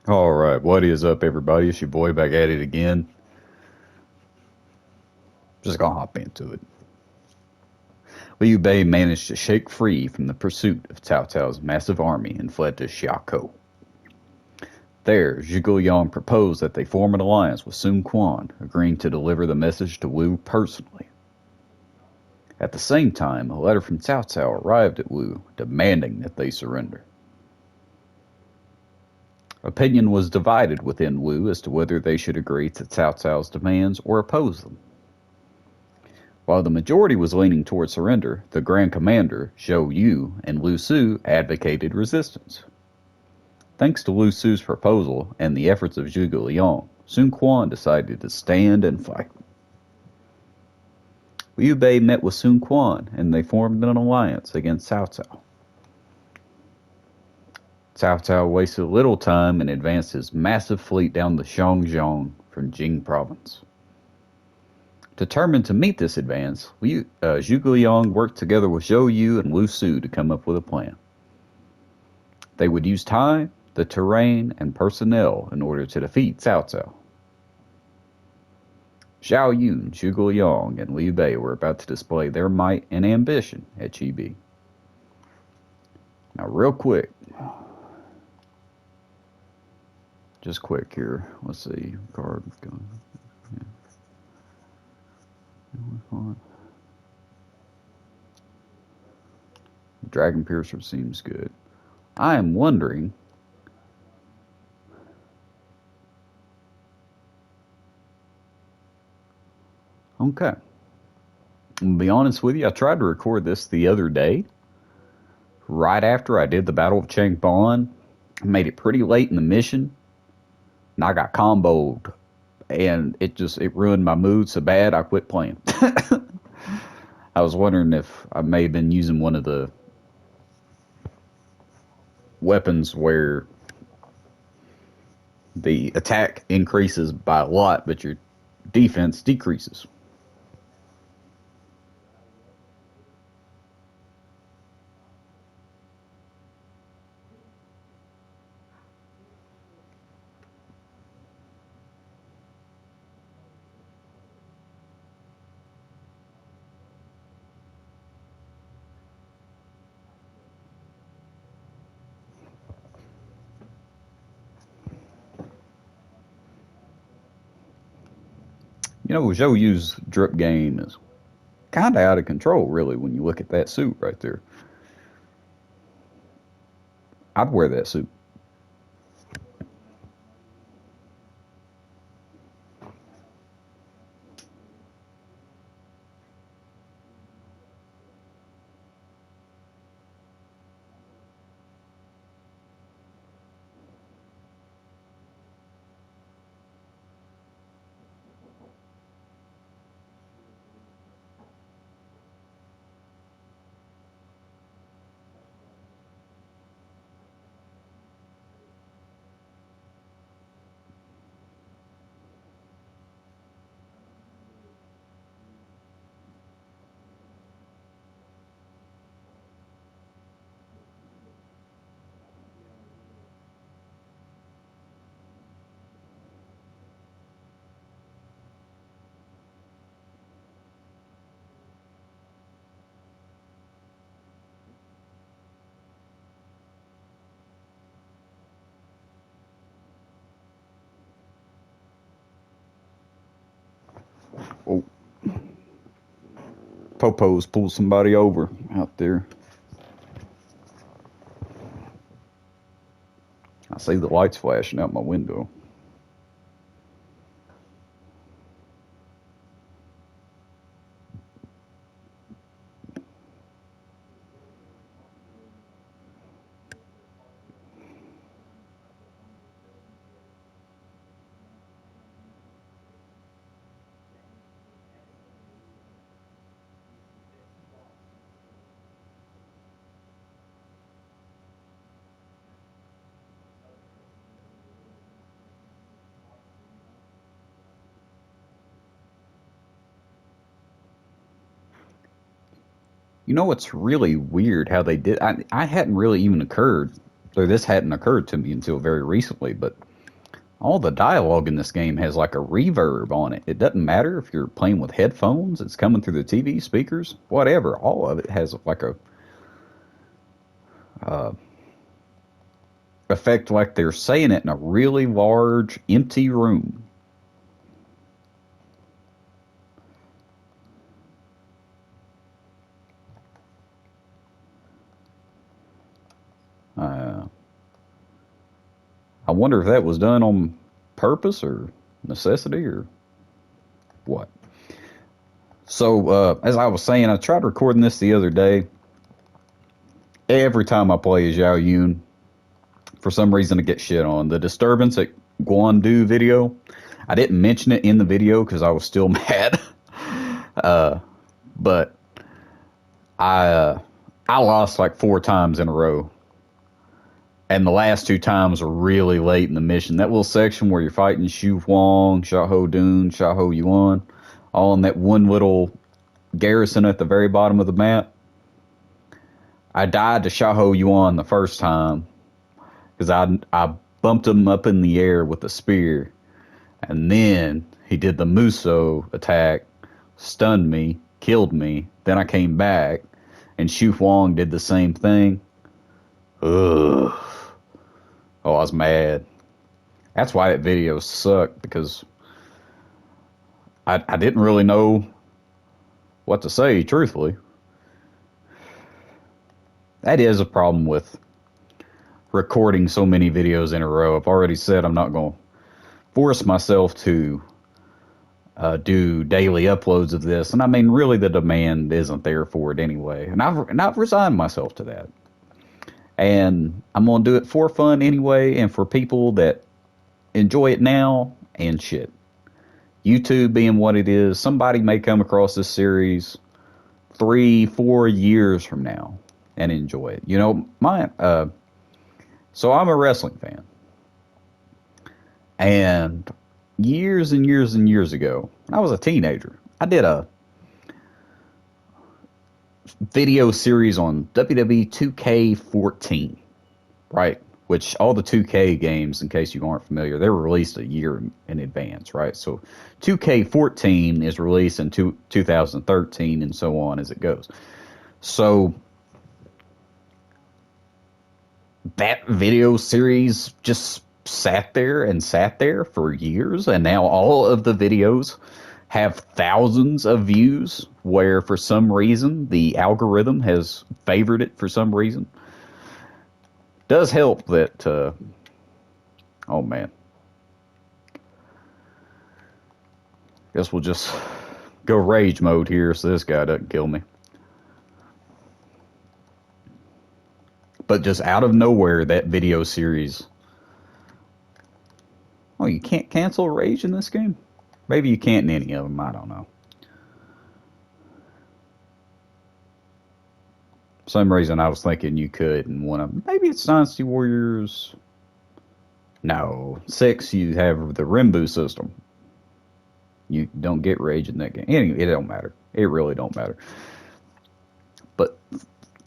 All right, what is up, everybody? It's your boy back at it again. Just gonna hop into it. Liu Bei managed to shake free from the pursuit of Cao Cao's massive army and fled to Xiakou. There, Zhuge Liang proposed that they form an alliance with Sun Quan, agreeing to deliver the message to Wu personally. At the same time, a letter from Cao Cao arrived at Wu, demanding that they surrender. Opinion was divided within Wu as to whether they should agree to Cao Cao's demands or oppose them. While the majority was leaning toward surrender, the Grand Commander, Zhou Yu, and Lu Su advocated resistance. Thanks to Lu Su's proposal and the efforts of Zhuge Liang, Sun Quan decided to stand and fight. Liu Bei met with Sun Quan, and they formed an alliance against Cao Cao. Cao Cao wasted little time and advanced his massive fleet down the Xiangjiang from Jing province. Determined to meet this advance, Zhuge Liang worked together with Zhou Yu and Lu Su to come up with a plan. They would use time, the terrain, and personnel in order to defeat Cao Cao. Zhou Yu, Zhuge Liang, and Liu Bei were about to display their might and ambition at Chibi. Now, real quick, just quick here. Let's see, card going. Dragon Piercer seems good. I am wondering. Okay. I'm gonna be honest with you, I tried to record this the other day. Right after I did the Battle of Changban. I made it pretty late in the mission. And I got comboed. And it ruined my mood so bad I quit playing. I was wondering if I may have been using one of the weapons where the attack increases by a lot, but your defense decreases. You know, Zhou Yu's drip game is kind of out of control, really, when you look at that suit right there. I'd wear that suit. Oh, Popo's pulled somebody over out there. I see the lights flashing out my window. You know what's really weird how they did? I hadn't really even occurred, or this hadn't occurred to me until very recently, but All the dialogue in this game has like a reverb on it. It doesn't matter if you're playing with headphones, it's coming through the TV speakers, whatever. All of it has like a uh, effect like they're saying it in a really large, empty room. Uh, I wonder if that was done on purpose or necessity or what. So, as I was saying, I tried recording this the other day. Every time I play as Zhao Yun, for some reason, I get shit on. The disturbance at Guandu video, I didn't mention it in the video because I was still mad. But I lost like 4 times in a row. And the last 2 times were really late in the mission. That little section where you're fighting Xu Huang, Xiahou Dun, Xiahou Yuan, all in that one little garrison at the very bottom of the map. I died to Xiahou Yuan the first time because I bumped him up in the air with a spear. And then he did the Muso attack, stunned me, killed me. Then I came back, and Xu Huang did the same thing. Ugh. Oh, I was mad. That's why that video sucked, because I didn't really know what to say, truthfully. That is a problem with recording so many videos in a row. I've already said I'm not going to force myself to do daily uploads of this. And I mean, really, the demand isn't there for it anyway. And I've resigned myself to that. And I'm going to do it for fun anyway, and for people that enjoy it now and shit. YouTube being what it is, somebody may come across this series 3-4 years from now and enjoy it. You know, so I'm a wrestling fan. And years and years and years ago, when I was a teenager, I did a video series on WWE 2K14, right? Which all the 2K games, in case you aren't familiar, they were released a year in advance, right? So 2K14 is released in 2013 and so on as it goes. So that video series just sat there for years, and now all of the videos have thousands of views, where for some reason the algorithm has favored it for some reason. Does help that, oh man. Guess we'll just go rage mode here so this guy doesn't kill me. But just out of nowhere, that video series. Oh, you can't cancel rage in this game? Maybe you can't in any of them, I don't know. For some reason I was thinking you could in one of them. Maybe it's Dynasty Warriors. No. 6, you have the Rimbu system. You don't get rage in that game. Anyway, it don't matter. It really don't matter. But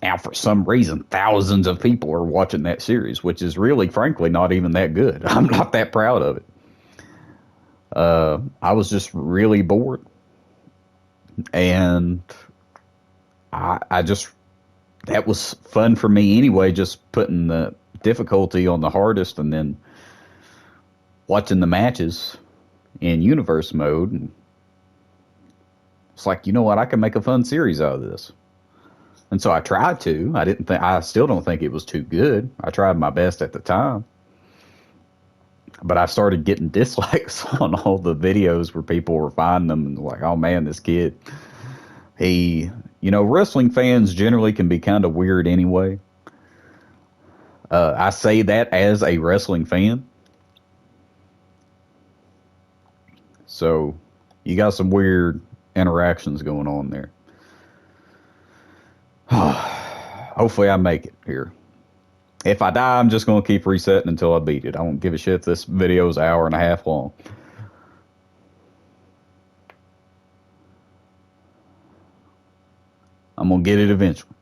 now, for some reason, thousands of people are watching that series, which is really, frankly, not even that good. I'm not that proud of it. I was just really bored. And I just, that was fun for me anyway, just putting the difficulty on the hardest and then watching the matches in universe mode. And it's like, you know what, I can make a fun series out of this. And so I tried to. I still don't think it was too good. I tried my best at the time. But I started getting dislikes on all the videos where people were finding them and like, oh man, this kid, wrestling fans generally can be kind of weird anyway. I say that as a wrestling fan. So you got some weird interactions going on there. Hopefully I make it here. If I die, I'm just going to keep resetting until I beat it. I won't give a shit if this video is an hour and a half long. I'm going to get it eventually.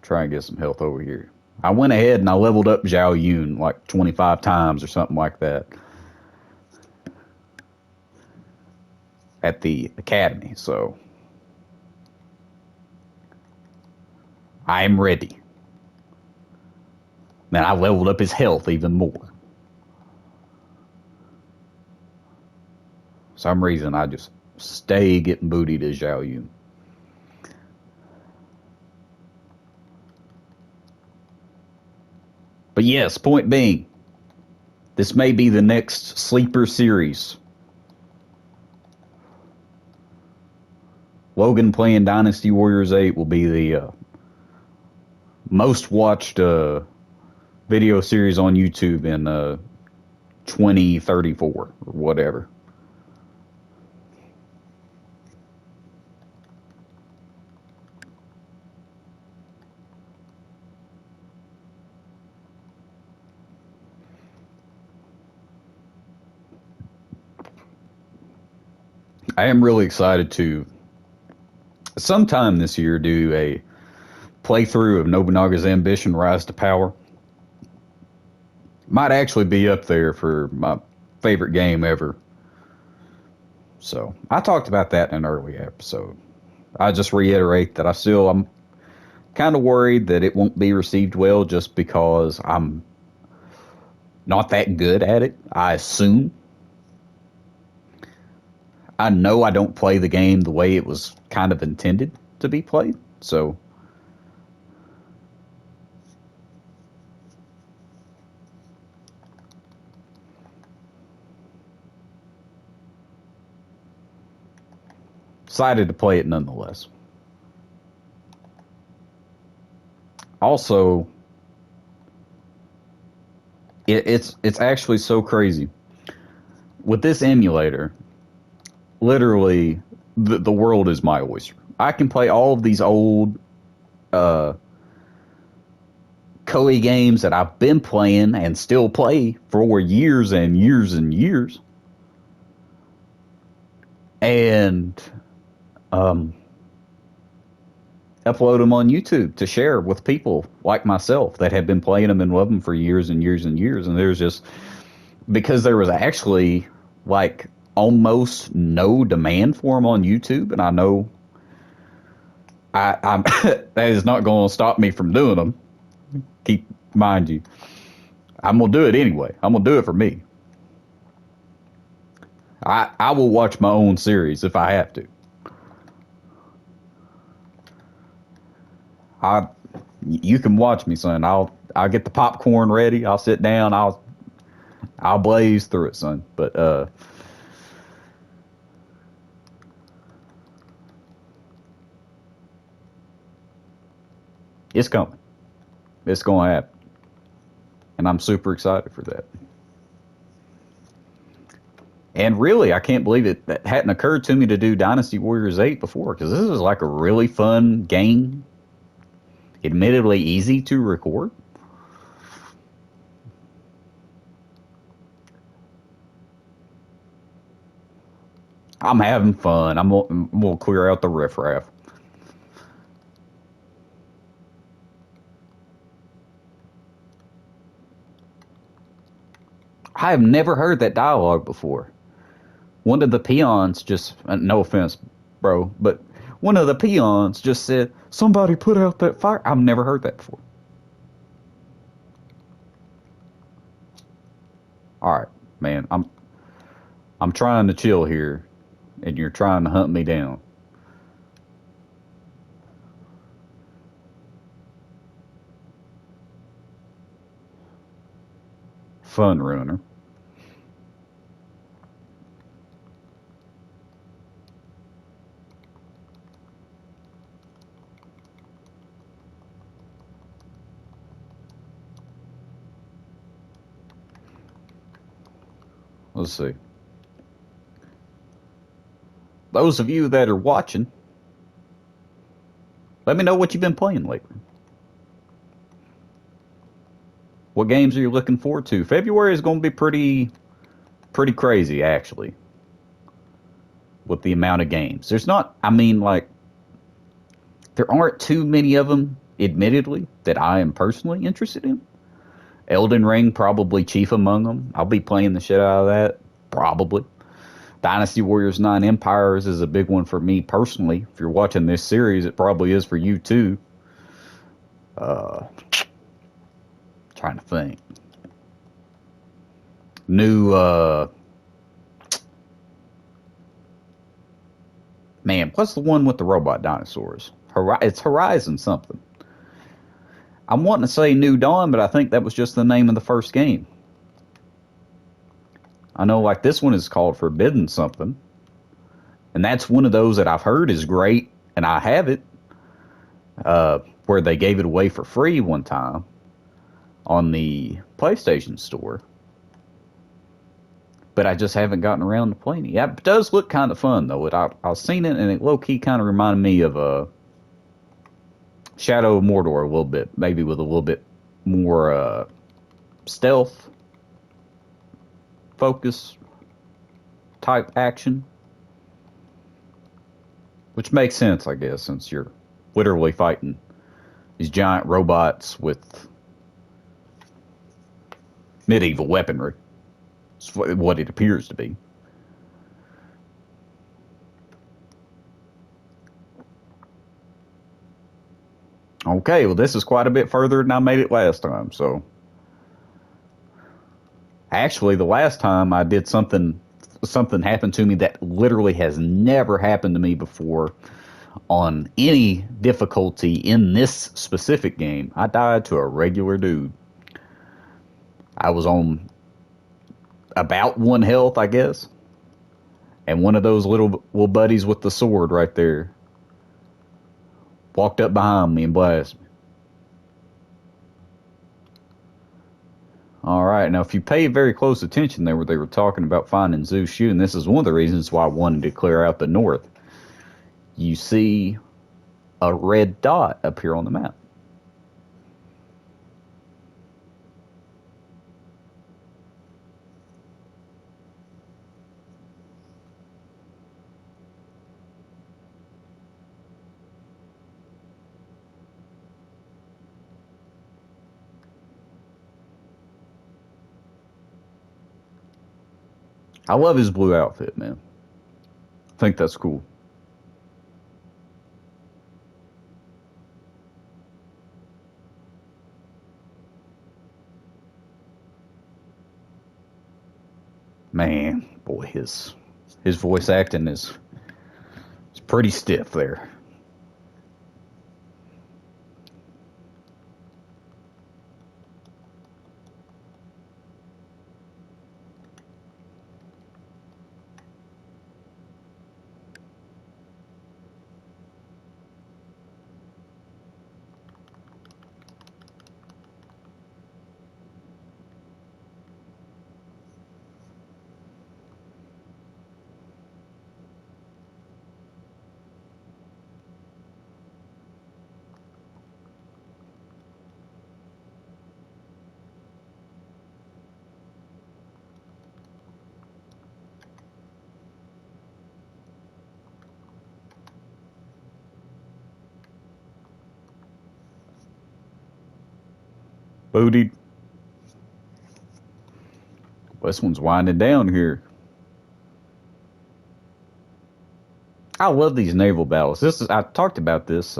Try and get some health over here. I went ahead and I leveled up Zhao Yun like 25 times or something like that at the academy, so I am ready. Man, I leveled up his health even more. For some reason, I just stay getting booty to Zhao Yun. But yes, point being, this may be the next sleeper series. Logan playing Dynasty Warriors 8 will be the most watched video series on YouTube in 2034 or whatever. I am really excited to sometime this year do a playthrough of Nobunaga's Ambition Rise to Power. Might actually be up there for my favorite game ever. So I talked about that in an early episode. I just reiterate that I'm kind of worried that it won't be received well just because I'm not that good at it, I assume. I know I don't play the game the way it was kind of intended to be played, so excited to play it nonetheless. Also, it's actually so crazy. With this emulator, literally, the world is my oyster. I can play all of these old Koei games that I've been playing and still play for years and years and years. And upload them on YouTube to share with people like myself that have been playing them and love them for years and years and years. And there's just, because there was actually like almost no demand for them on YouTube, and I know I'm that is not going to stop me from doing them. Keep mind you, I'm gonna do it anyway. I'm gonna do it for me. I will watch my own series if I have to. You can watch me, son. I'll get the popcorn ready. I'll sit down. I'll blaze through it, son. But it's coming. It's going to happen. And I'm super excited for that. And really, I can't believe it that hadn't occurred to me to do Dynasty Warriors 8 before, because this is like a really fun game. Admittedly easy to record. I'm having fun. I'm gonna clear out the riffraff. I have never heard that dialogue before. One of the peons just, no offense, bro, but one of the peons just said, "Somebody put out that fire." I've never heard that before. All right, man, I'm trying to chill here, and you're trying to hunt me down. Fun ruiner. Let's see. Those of you that are watching, let me know what you've been playing lately. What games are you looking forward to? February is going to be pretty crazy, actually, with the amount of games. There's not, I mean, like, there aren't too many of them admittedly, that I am personally interested in. Elden Ring, probably chief among them. I'll be playing the shit out of that, probably. Dynasty Warriors 9 Empires is a big one for me personally. If you're watching this series, it probably is for you too. Trying to think. New, man, what's the one with the robot dinosaurs? It's Horizon something. I'm wanting to say New Dawn, but I think that was just the name of the first game. I know, like, this one is called Forbidden something. And that's one of those that I've heard is great, and I have it, where they gave it away for free one time on the PlayStation Store. But I just haven't gotten around to playing it. Yeah, it does look kind of fun, though. I've seen it, and it low-key kind of reminded me of Shadow of Mordor a little bit. Maybe with a little bit more stealth focus type action. Which makes sense, I guess, since you're literally fighting these giant robots with medieval weaponry. It's what it appears to be. Okay, well, this is quite a bit further than I made it last time, so. Actually, the last time I did something happened to me that literally has never happened to me before on any difficulty in this specific game. I died to a regular dude. I was on about 1 health, I guess. And one of those little buddies with the sword right there walked up behind me and blasted me. All right, now if you pay very close attention there, where they were talking about finding Zushu, and this is one of the reasons why I wanted to clear out the north. You see a red dot appear on the map. I love his blue outfit, man. I think that's cool. Man, boy, his voice acting is pretty stiff there. Booty. This one's winding down here. I love these naval battles. I talked about this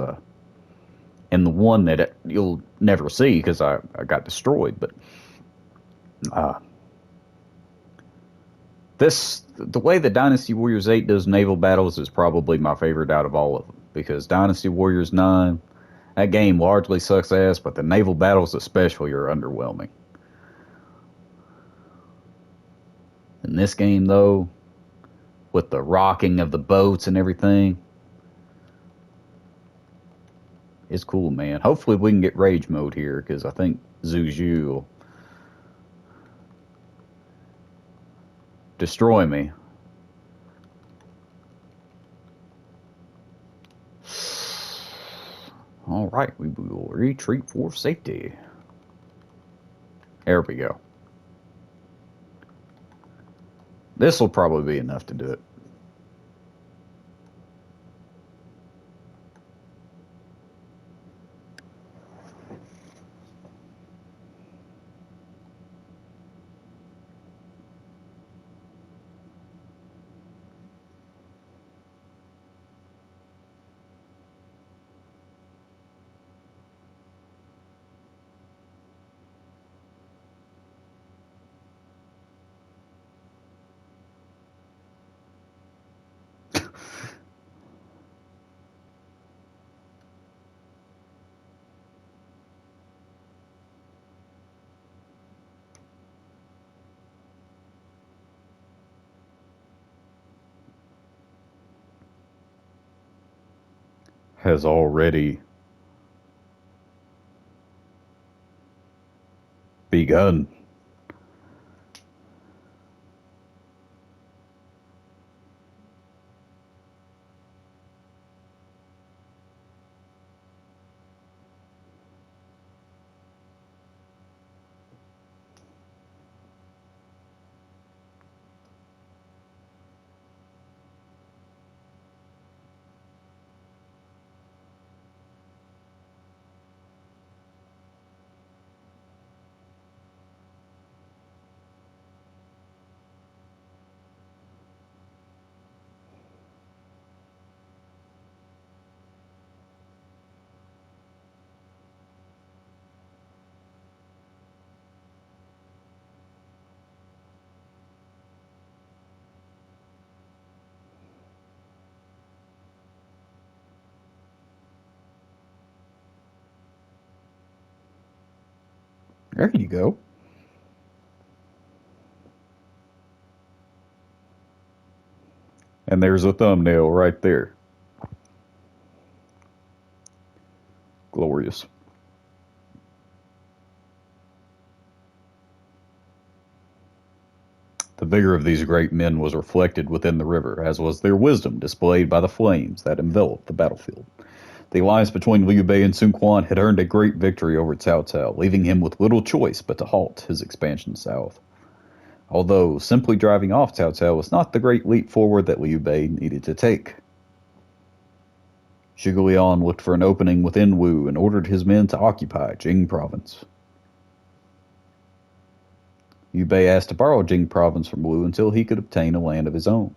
in the one that you'll never see because I got destroyed. But the way that Dynasty Warriors 8 does naval battles is probably my favorite out of all of them, because Dynasty Warriors 9, that game largely sucks ass, but the naval battles especially are underwhelming. In this game, though, with the rocking of the boats and everything, it's cool, man. Hopefully we can get rage mode here, because I think Zuzu will destroy me. All right, we will retreat for safety. There we go. This will probably be enough to do it. has already begun. There you go. And there's a thumbnail right there. Glorious. The vigor of these great men was reflected within the river, as was their wisdom displayed by the flames that enveloped the battlefield. The alliance between Liu Bei and Sun Quan had earned a great victory over Cao Cao, leaving him with little choice but to halt his expansion south. Although simply driving off Cao Cao was not the great leap forward that Liu Bei needed to take. Zhuge Liang looked for an opening within Wu and ordered his men to occupy Jing province. Liu Bei asked to borrow Jing province from Wu until he could obtain a land of his own.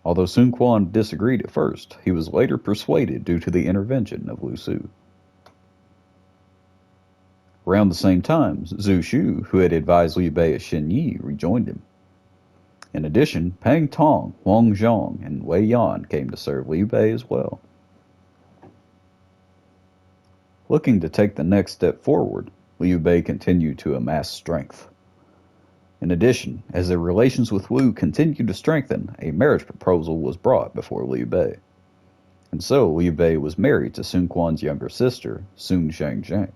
Although Sun Quan disagreed at first, he was later persuaded due to the intervention of Lu Su. Around the same time, Zhu Shu, who had advised Liu Bei at Xinyi, rejoined him. In addition, Pang Tong, Wang Zhong, and Wei Yan came to serve Liu Bei as well. Looking to take the next step forward, Liu Bei continued to amass strength. In addition, as their relations with Wu continued to strengthen, a marriage proposal was brought before Liu Bei. And so Liu Bei was married to Sun Quan's younger sister, Sun Zhangzhang.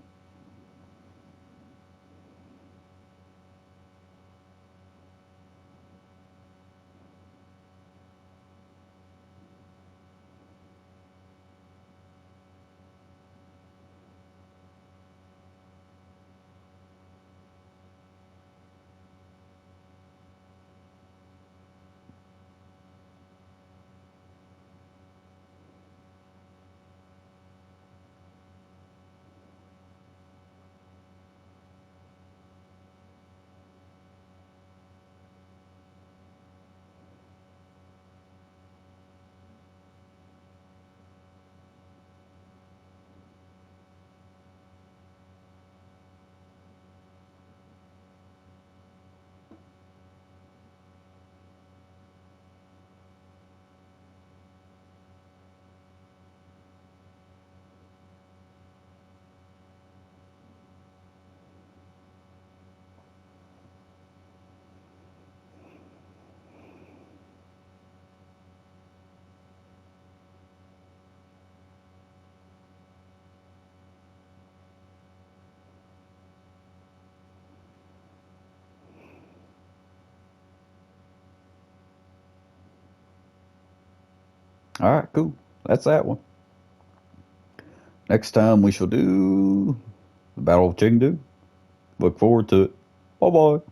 Alright, cool. That's that one. Next time we shall do the Battle of Chengdu. Look forward to it. Bye-bye.